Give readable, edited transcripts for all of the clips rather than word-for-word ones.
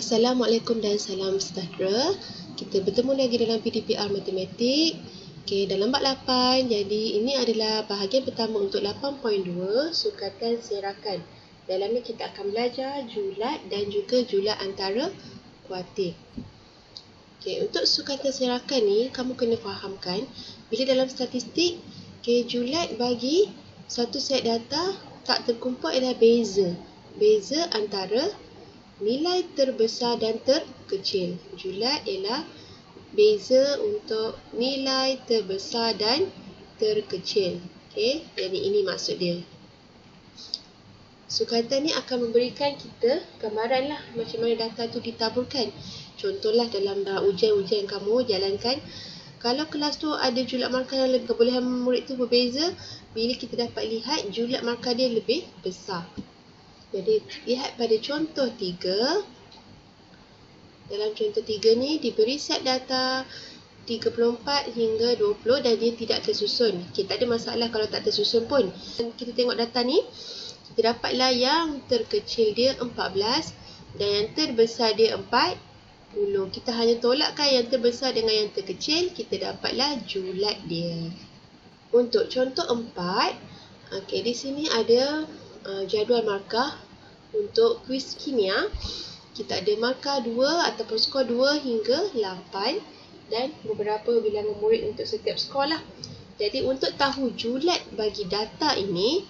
Assalamualaikum dan salam sejahtera. Kita bertemu lagi dalam PDPR Matematik. Okey, dalam bab 8. Jadi ini adalah bahagian pertama untuk 8.2 sukatan serakan. Dalam ni kita akan belajar julat dan juga julat antara kuartil. Okey, untuk sukatan serakan ni kamu kena fahamkan bila dalam statistik, julat bagi satu set data tak terkumpul adalah beza antara nilai terbesar dan terkecil. Julat ialah beza untuk nilai terbesar dan terkecil. Okey, jadi ini maksud dia. Sukatan ni akan memberikan kita gambaran lah macam mana data tu ditaburkan. Contohlah dalam ujian-ujian kamu jalankan, kalau kelas tu ada julat markah yang kebolehan murid tu berbeza, bila kita dapat lihat julat markah dia lebih besar. Jadi, lihat pada contoh 3. Dalam contoh 3 ni, diberi set data 34 hingga 20 dan dia tidak tersusun. Okey, tak ada masalah kalau tak tersusun pun. Kita tengok data ni, kita dapatlah yang terkecil dia 14 dan yang terbesar dia 40. Kita hanya tolakkan yang terbesar dengan yang terkecil, kita dapatlah julat dia. Untuk contoh 4, okey, di sini ada jadual markah untuk kuis kimia. Kita ada markah 2 ataupun skor 2 hingga 8 dan beberapa bilangan murid untuk setiap skor lah. Jadi untuk tahu julat bagi data ini,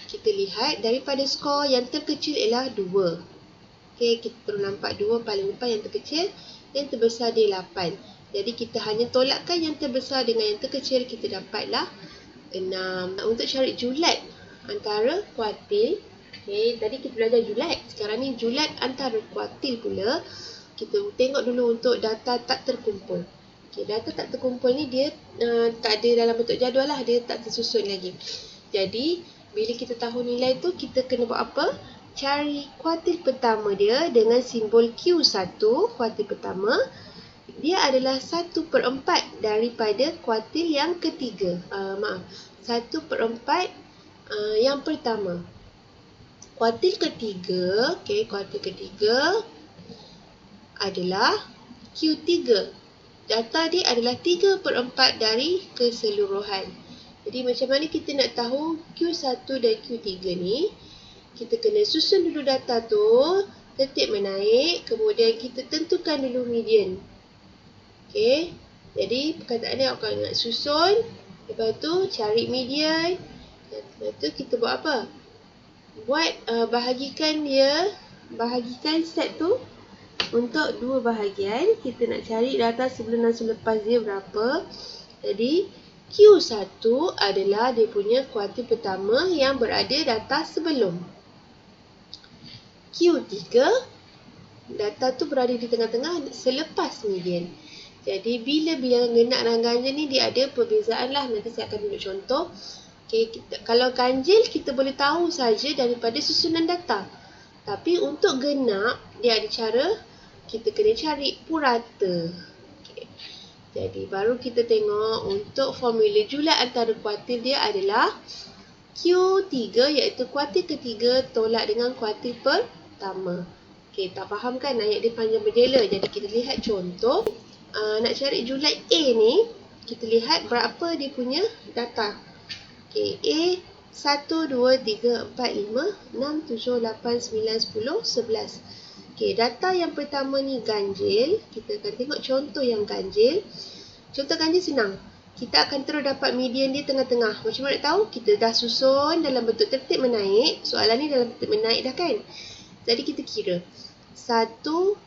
kita lihat daripada skor yang terkecil ialah 2. Okey, kita perlu nampak 2 paling depan yang terkecil, yang terbesar dia 8. Jadi kita hanya tolakkan yang terbesar dengan yang terkecil, kita dapatlah 6. Untuk cari julat antara kuartil, okey, tadi kita belajar julat. Sekarang ni julat antara kuartil pula. Kita tengok dulu untuk data tak terkumpul. Okey, data tak terkumpul ni dia tak ada dalam bentuk jadual lah, dia tak tersusun lagi. Jadi, bila kita tahu nilai tu, kita kena buat apa? Cari kuartil pertama dia dengan simbol Q1, kuartil pertama. Dia adalah 1/4 daripada kuartil yang ketiga. 1/4 yang pertama. Kuartil ketiga, okey, kuartil ketiga adalah Q3. Data dia adalah 3/4 dari keseluruhan. Jadi macam mana kita nak tahu Q1 dan Q3 ni? Kita kena susun dulu data tu, tertib menaik, kemudian kita tentukan dulu median. Okey, jadi perkataan ni akan nak susun, lepas tu cari median. Lepas tu kita buat apa? Buat bahagikan set tu untuk 2 bahagian. Kita nak cari data sebelum dan selepas dia berapa. Jadi Q1 adalah dia punya kuartil pertama yang berada data sebelum. Q3 data tu berada di tengah-tengah selepas median. Jadi bila bilangan genap dan ganjil ni dia ada perbezaan lah. Nanti saya akan tunjuk contoh. Okay, kalau ganjil kita boleh tahu saja daripada susunan data. Tapi untuk genap dia ada cara, kita kena cari purata. Okay. Jadi baru kita tengok untuk formula julat antara kuartil dia adalah Q3 iaitu kuartil ketiga tolak dengan kuartil pertama. Okay, tak faham kan ayat dia panjang berjela. Jadi kita lihat contoh. Nak cari julat A ni, kita lihat berapa dia punya data. Okay, A 1, 2, 3, 4, 5, 6, 7, 8, 9, 10, 11. Okay, data yang pertama ni ganjil. Kita akan tengok contoh yang ganjil. Contoh ganjil senang. Kita akan terus dapat median dia tengah-tengah. Macam mana nak tahu? Kita dah susun dalam bentuk tertib menaik. Soalan ni dalam tertib menaik dah kan? Jadi kita kira 1,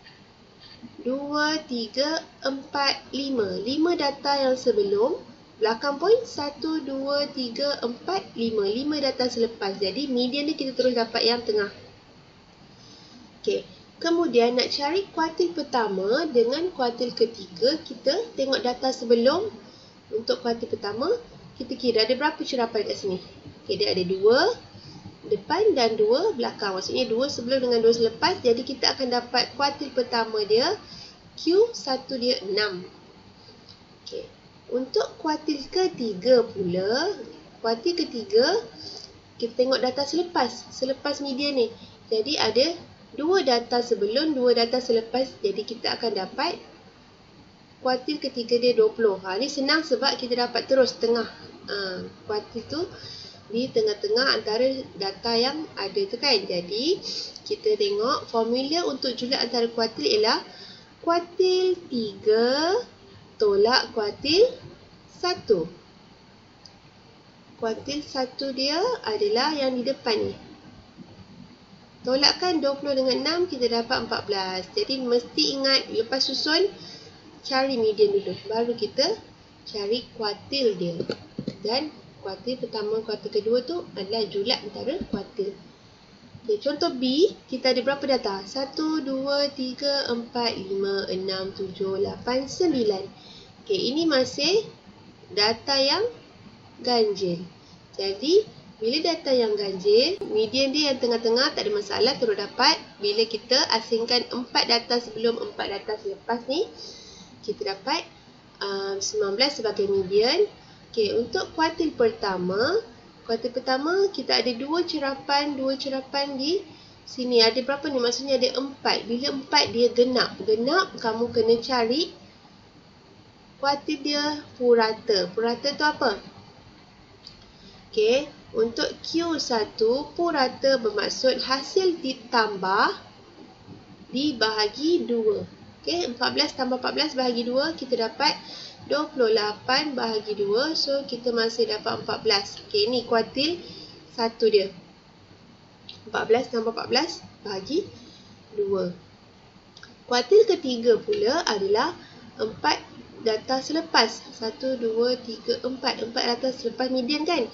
2, 3, 4, 5. 5 data yang sebelum. Belakang poin 1, 2, 3, 4, 5. 5 data selepas. Jadi median ni kita terus dapat yang tengah. Okey. Kemudian nak cari kuartil pertama dengan kuartil ketiga. Kita tengok data sebelum. Untuk kuartil pertama, kita kira ada berapa cerapan kat sini. Okey, dia ada 2 depan dan 2 belakang. Maksudnya 2 sebelum dengan 2 selepas. Jadi kita akan dapat kuartil pertama dia Q1 dia 6. Okey. Untuk kuartil ketiga pula, kuartil ketiga kita tengok data selepas median ni. Jadi ada dua data sebelum, dua data selepas. Jadi kita akan dapat kuartil ketiga dia 20. Ni senang sebab kita dapat terus tengah. Kuartil tu di tengah-tengah antara data yang ada tu kan. Jadi kita tengok formula untuk julat antara kuartil ialah kuartil 3 tolak kuartil 1. Kuartil 1 dia adalah yang di depan ni. Tolakkan 20 dengan 6, kita dapat 14. Jadi mesti ingat lepas susun, cari median dulu. Baru kita cari kuartil dia. Dan kuartil pertama, kuartil kedua tu adalah julat antara kuartil. Okay, contoh B, kita ada berapa data? 1, 2, 3, 4, 5, 6, 7, 8, 9. Okay, ini masih data yang ganjil. Jadi, bila data yang ganjil, median dia yang tengah-tengah tak ada masalah, terus dapat. Bila kita asingkan 4 data sebelum, 4 data selepas ni, kita dapat 19 sebagai median. Okay, untuk kuartil pertama kita ada dua cerapan di sini. Ada berapa ni? Maksudnya ada 4. Bila 4 dia genap, kamu kena cari kuartil dia purata. Purata tu apa? Okay, untuk Q1 purata bermaksud hasil ditambah dibahagi 2. Okay, 14 tambah 14 bahagi 2, kita dapat 28 bahagi 2. So, kita masih dapat 14. Okay, ni kuartil 1 dia. 14 tambah 14 bahagi 2. Kuartil ketiga pula adalah 4 data selepas. 1, 2, 3, 4. 4 data selepas median kan?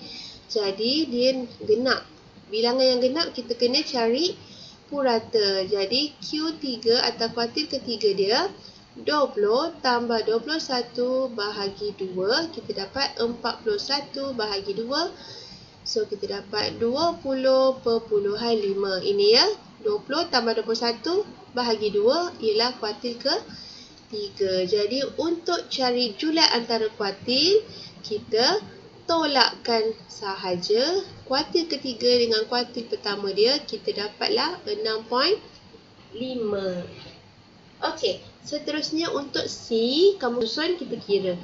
Jadi, dia genap. Bilangan yang genap, kita kena cari purata. Jadi, Q3 atau kuartil ketiga dia 20 tambah 21 bahagi 2, kita dapat 41 bahagi 2. So, kita dapat 20.5. Ini ya, 20 tambah 21 bahagi 2 ialah kuartil ke-3. Jadi, untuk cari julat antara kuartil, kita tolakkan sahaja kuartil ketiga dengan kuartil pertama dia, kita dapatlah 6.5. Okey, seterusnya untuk C, kamu susun, kita kira.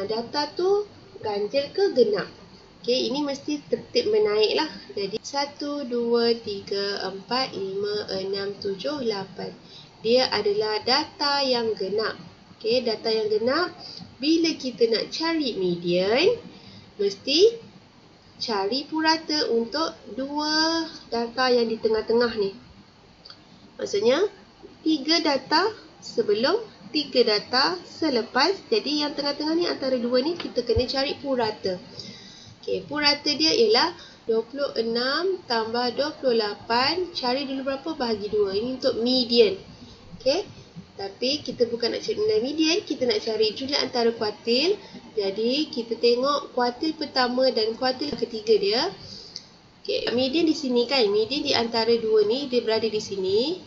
Data tu ganjil ke genap? Okey, ini mesti tertib menaik lah. Jadi 1, 2, 3, 4, 5, 6, 7, 8. Dia adalah data yang genap. Okey, data yang genap. Bila kita nak cari median, mesti cari purata untuk dua data yang di tengah-tengah ni. Maksudnya 3 data sebelum, 3 data selepas. Jadi yang tengah-tengah ni antara dua ni kita kena cari purata. Okey, purata dia ialah 26 tambah 28. Cari dulu berapa bahagi 2. Ini untuk median. Okey. Tapi kita bukan nak cari median, kita nak cari julat antara kuartil. Jadi kita tengok kuartil pertama dan kuartil ketiga dia. Okey, median di sini kan, median di antara dua ni dia berada di sini.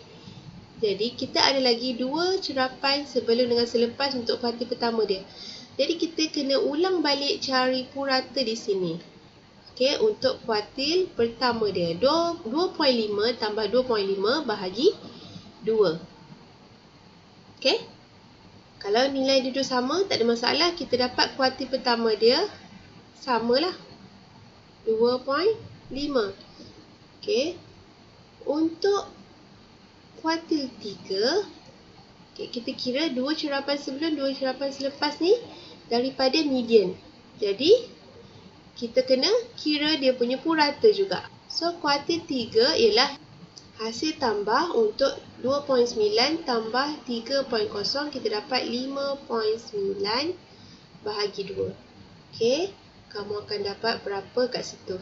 Jadi kita ada lagi dua cerapan sebelum dengan selepas untuk kuartil pertama dia. Jadi kita kena ulang balik cari purata di sini. Okey, untuk kuartil pertama dia 2.5 tambah 2.5 bahagi 2. Okey. Kalau nilai dia dua sama, tak ada masalah. Kita dapat kuartil pertama dia samalah 2.5. Okey. Untuk kuartil 3, okay, kita kira dua cerapan sebelum, dua cerapan selepas ni daripada median. Jadi, kita kena kira dia punya purata juga. So, kuartil 3 ialah hasil tambah untuk 2.9 tambah 3.0, kita dapat 5.9 bahagi 2. Okey, kamu akan dapat berapa kat situ.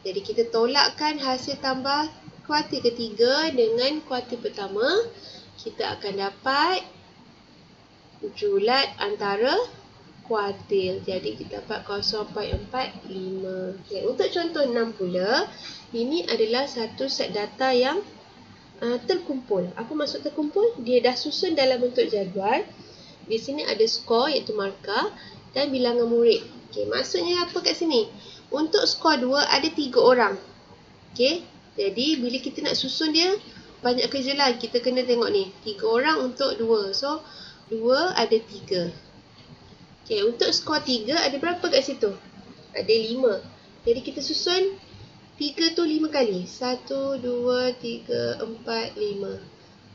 Jadi, kita tolakkan hasil tambah kuartil ketiga dengan kuartil pertama. Kita akan dapat julat antara kuartil. Jadi, kita dapat 0.45. Okay, untuk contoh 6 pula, ini adalah satu set data yang terkumpul. Apa maksud terkumpul? Dia dah susun dalam bentuk jadual. Di sini ada skor iaitu markah dan bilangan murid. Okay, maksudnya apa kat sini? Untuk skor 2 ada 3 orang. Okay, jadi bila kita nak susun dia, banyak kerja lah. Kita kena tengok ni. 3 orang untuk 2. So, 2 ada 3. Okay, untuk skor 3 ada berapa kat situ? Ada 5. Jadi kita susun 3 tu 5 kali. 1, 2, 3, 4, 5.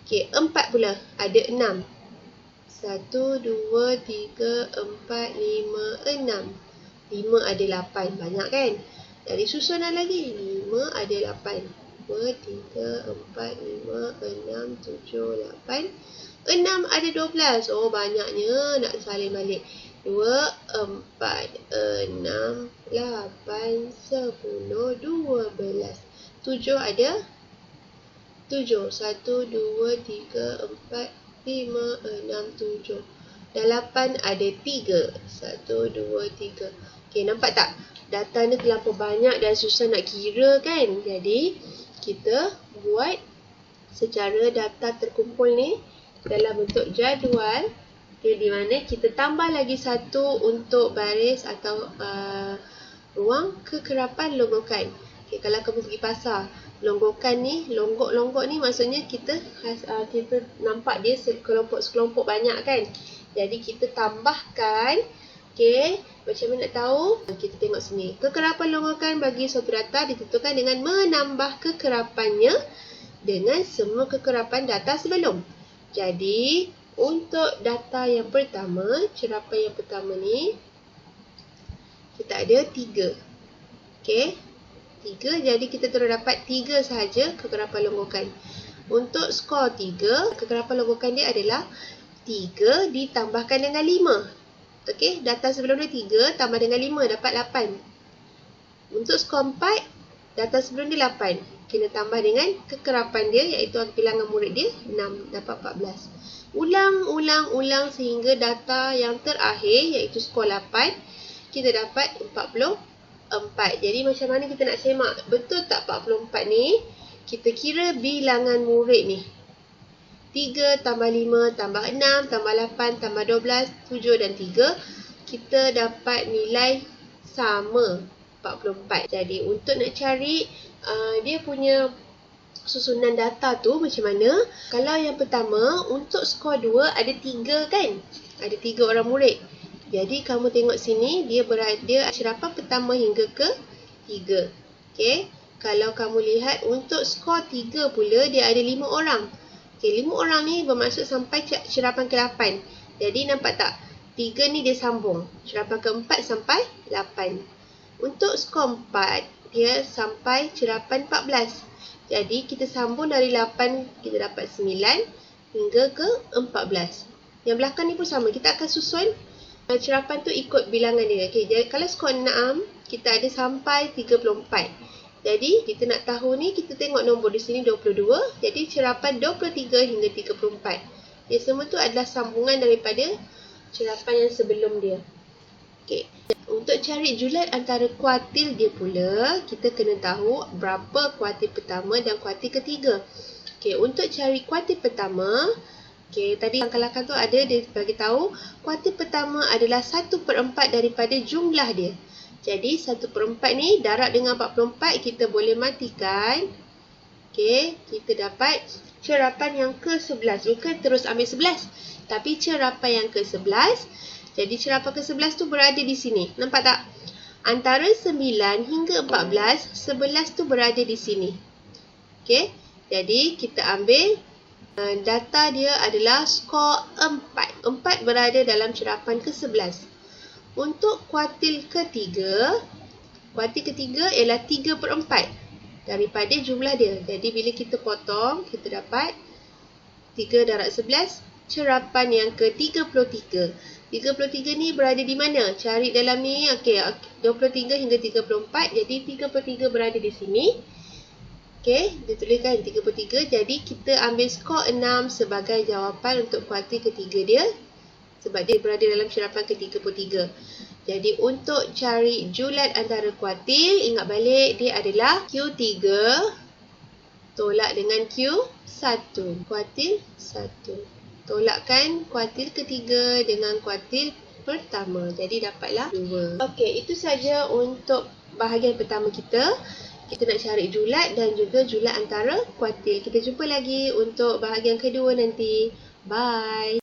Okay, 4 pula. Ada 6. 1, 2, 3, 4, 5, 6. 5 ada 8. Banyak kan? Jadi susunan lagi. 5 ada 8. 2, 3, 4, 5, 6, 7, 8. 6 ada 12. Oh, banyaknya. Nak salin balik. 2, 4, 6, 8, 10, 12. 7 ada 7. 1, 2, 3, 4, 5, 6, 7. Dan 8 ada 3. 1, 2, 3. Okay, nampak tak? Data ni terlampau banyak dan susah nak kira kan? Jadi, kita buat secara data terkumpul ni dalam bentuk jadual. Okay, di mana kita tambah lagi satu untuk baris atau ruang kekerapan longgokan. Okay, kalau kamu pergi pasar, longgokan ni, longgok-longgok ni maksudnya kita nampak dia sekelompok-sekelompok banyak kan. Jadi kita tambahkan. Okay, macam mana nak tahu? Kita tengok sini. Kekerapan longgokan bagi suatu data ditentukan dengan menambah kekerapannya dengan semua kekerapan data sebelum. Jadi, untuk data yang pertama, cerapan yang pertama ni, kita ada 3. Okay, 3. Jadi, kita terus dapat 3 sahaja kekerapan longgokan. Untuk skor 3, kekerapan longgokan dia adalah 3 ditambahkan dengan 5. Okey, data sebelum dia 3 tambah dengan 5 dapat 8. Untuk skor 4, data sebelum dia 8. Kena tambah dengan kekerapan dia iaitu bilangan murid dia 6 dapat 14. Ulang sehingga data yang terakhir iaitu skor 8 kita dapat 44. Jadi macam mana kita nak semak? Betul tak 44 ni? Kita kira bilangan murid ni. 3 tambah 5 tambah 6 tambah 8 tambah 12, 7 dan 3. Kita dapat nilai sama 44. Jadi untuk nak cari dia punya susunan data tu macam mana? Kalau yang pertama untuk skor 2 ada 3 kan? Ada 3 orang murid. Jadi kamu tengok sini dia berada cerapan pertama hingga ke 3. Okey. Kalau kamu lihat untuk skor 3 pula dia ada 5 orang. Okey, 5 orang ni bermaksud sampai cerapan ke-8. Jadi nampak tak? 3 ni dia sambung. Cerapan ke-4 sampai 8. Untuk skor 4, dia sampai cerapan 14. Jadi kita sambung dari 8, kita dapat 9 hingga ke 14. Yang belakang ni pun sama. Kita akan susun cerapan tu ikut bilangan dia. Okey, jadi kalau skor 6, kita ada sampai 34. Jadi, kita nak tahu ni, kita tengok nombor di sini 22. Jadi, cerapan 23 hingga 34. Dia semua tu adalah sambungan daripada cerapan yang sebelum dia. Okey. Untuk cari julat antara kuartil dia pula, kita kena tahu berapa kuartil pertama dan kuartil ketiga. Okey, untuk cari kuartil pertama, okey, tadi langkah-langkah tu ada dia bagi tahu kuartil pertama adalah 1/4 daripada jumlah dia. Jadi 1/4 ni darab dengan 44 kita boleh matikan. Okey, kita dapat cerapan yang ke-11. Bukan terus ambil 11, tapi cerapan yang ke-11. Jadi cerapan ke-11 tu berada di sini. Nampak tak? Antara 9 hingga 14, 11 tu berada di sini. Okey, jadi kita ambil data dia adalah skor 4. 4 berada dalam cerapan ke-11. Untuk kuartil ketiga ialah 3/4 daripada jumlah dia. Jadi bila kita potong, kita dapat 3 darab 11, cerapan yang ke-33. 33 ni berada di mana? Cari dalam ni. Okey, 23 hingga 34. Jadi 33 berada di sini. Okey, dituliskan 33. Jadi kita ambil skor 6 sebagai jawapan untuk kuartil ketiga dia. Sebab dia berada dalam cerapan ke-33. Jadi untuk cari julat antara kuartil, ingat balik dia adalah Q3 tolak dengan Q1. Kuartil 1. Tolakkan kuartil ketiga dengan kuartil pertama. Jadi dapatlah 2. Okey, itu saja untuk bahagian pertama kita. Kita nak cari julat dan juga julat antara kuartil. Kita jumpa lagi untuk bahagian kedua nanti. Bye.